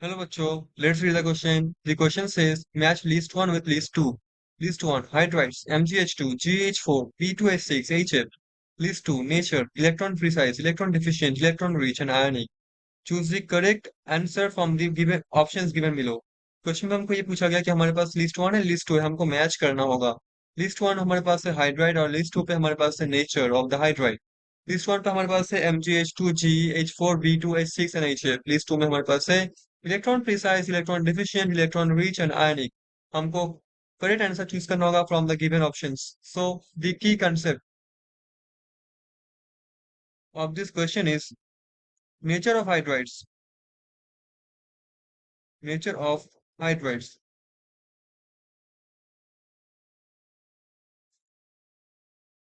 Hello, bachcho. Let's read the question. The question says match list 1 with list 2. List 1 hydrides MgH2, GH4, P2H6, HF. List 2 nature electron precise, electron deficient, electron rich, and ionic. Choose the correct answer from the given options given below. Question में हमको ये पूछा गया कि हमारे पास list 1 है list 2 है हमको मैच करना होगा. लिस्ट 1 हमारे पास है हाइड्राइड और लिस्ट 2 पे हमारे पास है nature of the hydride. List 1 पे हमारे पास है MgH2, GH4, B2H6 and HF. List 2 में हमारे पास है electron precise, electron deficient, electron rich and आयनिक. हमको करेक्ट आंसर चूज करना होगा from the given options. So the key concept of this question is nature of hydrides. Nature of hydrides.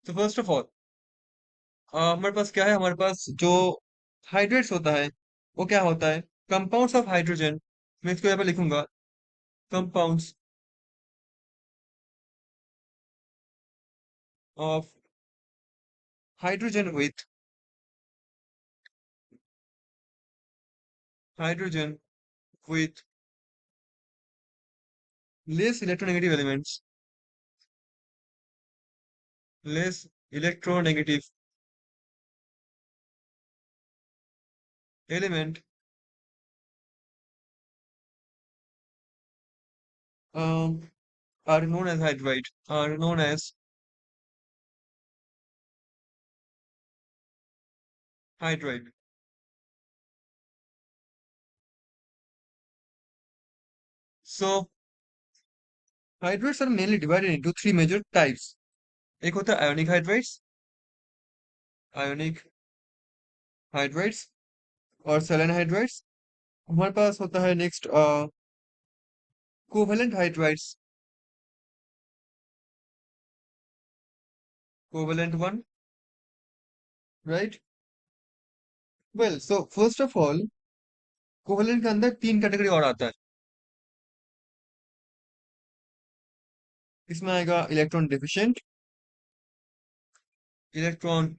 तो first of all हमारे पास क्या है, हमारे पास जो hydrates होता है वो क्या होता है, कंपाउंड्स ऑफ हाइड्रोजन. मैं इसको यहाँ पे लिखूंगा compounds of hydrogen hydrogen with less electronegative elements, less electronegative element are known as hydride, are known as hydride. So hydrates are mainly divided into three major types. एक होता है ionic hydrides, ionic hydrides और saline hydrides. हमारे पास होता है next covalent hydrides, covalent one, right. Well so first of all covalent के अंदर तीन कैटेगरी और आता है. इसमें आएगा electron deficient, electron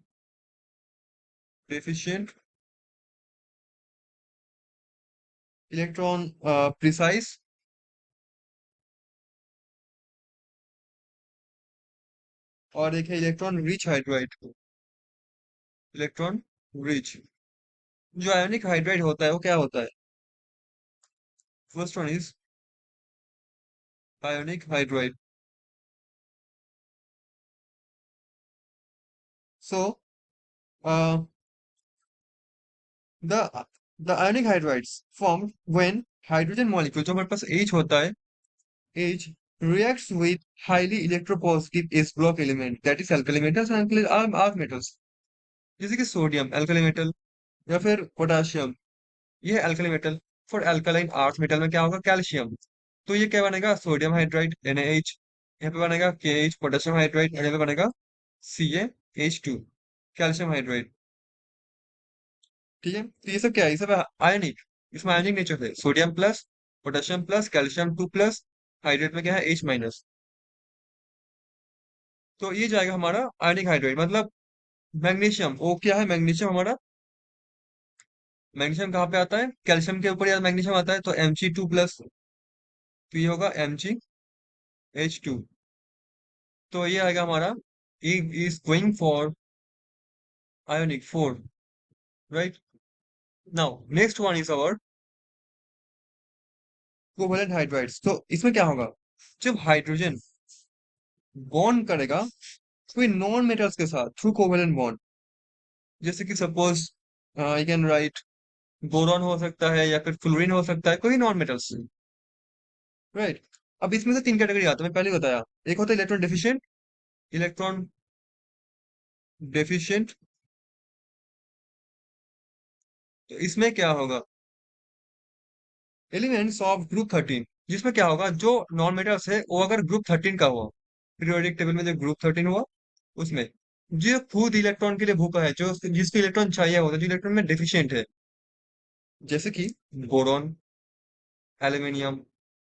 deficient, electron precise और एक है electron rich hydride. Electron rich. जो आयोनिक हाइड्राइड होता है वो क्या होता है, first one is ionic hydride. So the the ionic hydrides form when hydrogen molecule जो हमारे पास H होता है, H reacts with highly electropositive S block element that is alkali metals and alkali metals. जैसे कि सोडियम alkali metal या फिर potassium ये alkali metal. For alkaline earth metal में क्या होगा, कैल्शियम. तो ये क्या बनेगा, सोडियम हाइड्राइड NaH. यहाँ पे बनेगा KH पोटेशियम हाइड्राइड और यहाँ पे बनेगा CaH2 कैल्शियम हाइड्राइड. ठीक है, तो ये सब क्या है, ये सब आयनिक. इसमें आयनिक नेचर है, sodium plus, potassium plus, calcium 2 plus, hydrate में क्या है H माइनस. तो ये जाएगा हमारा आयनिक हाइड्राइड. मतलब मैग्नीशियम, वो क्या है मैग्नीशियम हमारा, मैग्नीशियम कहाँ पे आता है, कैल्शियम के ऊपर यार मैग्नीशियम आता है तो Mg2 प्लस. तो ये होगा MgH2. तो ये आएगा हमारा E is going for ionic 4, right? Now next one is our covalent hydrides. तो इसमें क्या होगा, जब हाइड्रोजन बॉन्ड करेगा कोई नॉन मेटल्स के साथ थ्रू कोवेलेंट बॉन्ड, जैसे कि suppose I can write boron हो सकता है या फिर फ्लोरीन हो सकता है, कोई नॉन मेटल्स, राइट. अब इसमें से तीन कैटेगरी आते हैं, मैं पहले ही बताया. एक होता है इलेक्ट्रॉन डेफिशिएंट, इलेक्ट्रॉन डेफिशिएंट. तो इसमें क्या होगा, एलिमेंट्स ऑफ ग्रुप 13. जिसमें क्या होगा, जो नॉन मेटल्स है वो अगर ग्रुप 13 का हुआ, पीरियोडिक टेबल में जो ग्रुप 13 हुआ उसमें जो खुद इलेक्ट्रॉन के लिए भूखा है, जो जिसको इलेक्ट्रॉन चाहिए होता है, जो इलेक्ट्रॉन में डेफिशिएंट है, जैसे कि बोरॉन, एल्यूमिनियम,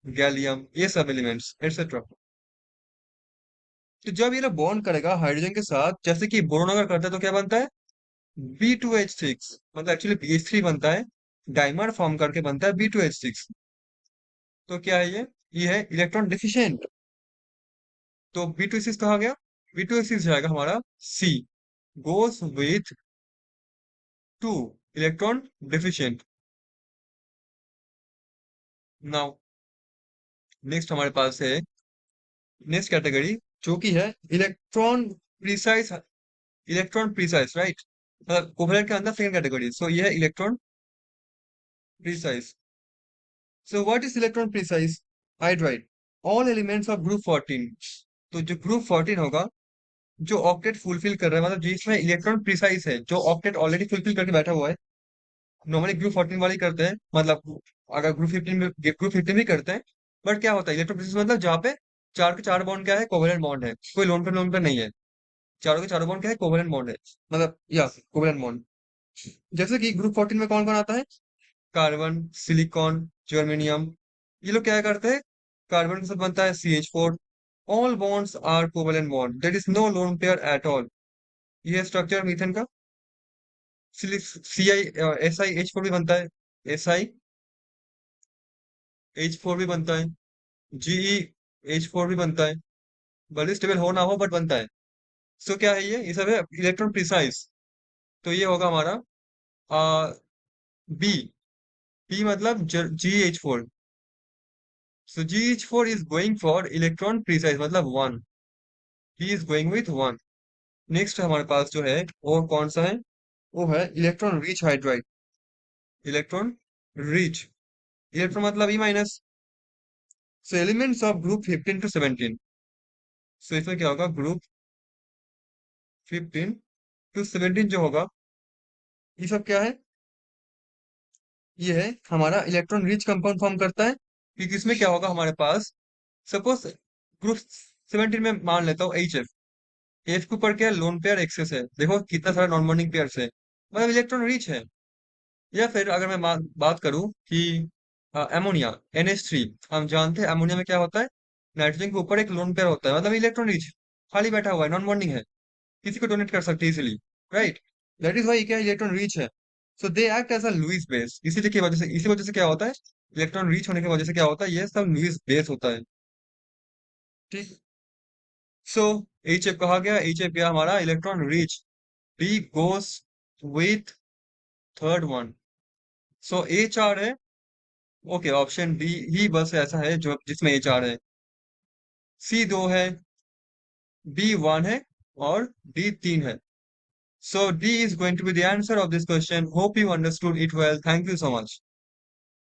गैलियम, ये सब एलिमेंट्स एक्सेट्रा. तो जब ये लोग बॉन्ड करेगा हाइड्रोजन के साथ, जैसे कि बोरॉन अगर करता है तो क्या बनता है B2H6, मतलब एक्चुअली BH3 बनता है. डाइमर फॉर्म करके बनता है B2H6। तो क्या है ये है इलेक्ट्रॉन डिफिशिएंट। तो B2H6 कहा गया, B2H6 जाएगा हमारा C, goes with 2, electron deficient. Now next हमारे पास है नेक्स्ट कैटेगरी, जो कि है electron precise, electron precise right, मतलब कोवलेंट के अंदर सेकंड कैटेगरी। सो ये है electron precise. So what is electron precise? Hydride all elements of group 14। तो जो ग्रुप 14 होगा, जो ऑक्टेट फुलफिल कर रहा है, मतलब जिसमें इलेक्ट्रॉन प्रिसाइज है, जो ऑक्टेट ऑलरेडी फुलफिल करके बैठा हुआ है। नॉर्मली ग्रुप 14 वाले करते हैं, मतलब अगर ग्रुप 15 भी करते हैं। बट क्या होता है इलेक्ट्रॉन प्रिसाइज, मतलब जहाँ पे चार के चार बॉन्ड क्या है, कोवेलेंट बॉन्ड है, कोई लोन पे नहीं है। चारों के चारों बॉन्ड क्या है, कोवेलेंट बॉन्ड है, मतलब या कोवेलेंट बॉन्ड। जैसे कि ग्रुप 14 में कौन कौन आता है, कार्बन, सिलिकॉन, जर्मेनियम। ये लोग क्या करते हैं, कार्बन के साथ बनता है CH4। All bonds are covalent bond, there is no lone pair at all. ये है स्ट्रक्चर मीथेन का। SiH4 भी बनता है, SiH4 भी बनता है, GeH4 भी बनता है, भले स्टेबल हो ना हो बट बनता है। सो क्या है ये सब है इलेक्ट्रॉन प्रिसाइज। तो ये होगा हमारा बी। बी मतलब GeH4। So GH4 is going for electron precise, मतलब 1। He is going with 1। Next हमारे पास जो है वो कौन सा है, वो है electron rich hydride. Electron rich, electron मतलब E-। So elements of group 15 to 17। सो इसमें क्या होगा, ग्रुप 15 to 17 जो होगा, ये सब क्या है, ये है हमारा इलेक्ट्रॉन रिच कंपाउंड फॉर्म करता है। क्योंकि इसमें क्या होगा हमारे पास, सपोज ग्रुप 17 में मान लेता हूँ HF। एफ के ऊपर क्या है, लोन पेयर एक्सेस है, देखो कितना सारा नॉन बॉन्डिंग पेयर्स है, मतलब इलेक्ट्रॉन रिच है। या फिर अगर मैं बात करूं कि एमोनिया NH3, हम जानते हैं एमोनिया में क्या होता है, नाइट्रोजन के ऊपर एक लोन पेयर होता है, मतलब इलेक्ट्रॉन रिच, खाली बैठा हुआ है, नॉन बॉन्डिंग है, किसी को डोनेट कर सकते हैं easily, right. That is why क्या इलेक्ट्रॉन रिच है। So they act as a Lewis base, इसीलिए की वजह से, इसी वजह से क्या होता है, इलेक्ट्रॉन रिच होने की वजह से क्या होता है, ये सब लुईस बेस होता है। ठीक। सो एच एफ कहा गया, एच एफ गया हमारा electron rich. D goes with third one. So H R है, ओके ऑप्शन डी ही बस ऐसा है जो जिसमें एच आर है। सी दो है, बी वन है, और डी तीन है। So D is going to be the answer of this question. Hope you understood it well, thank you so much.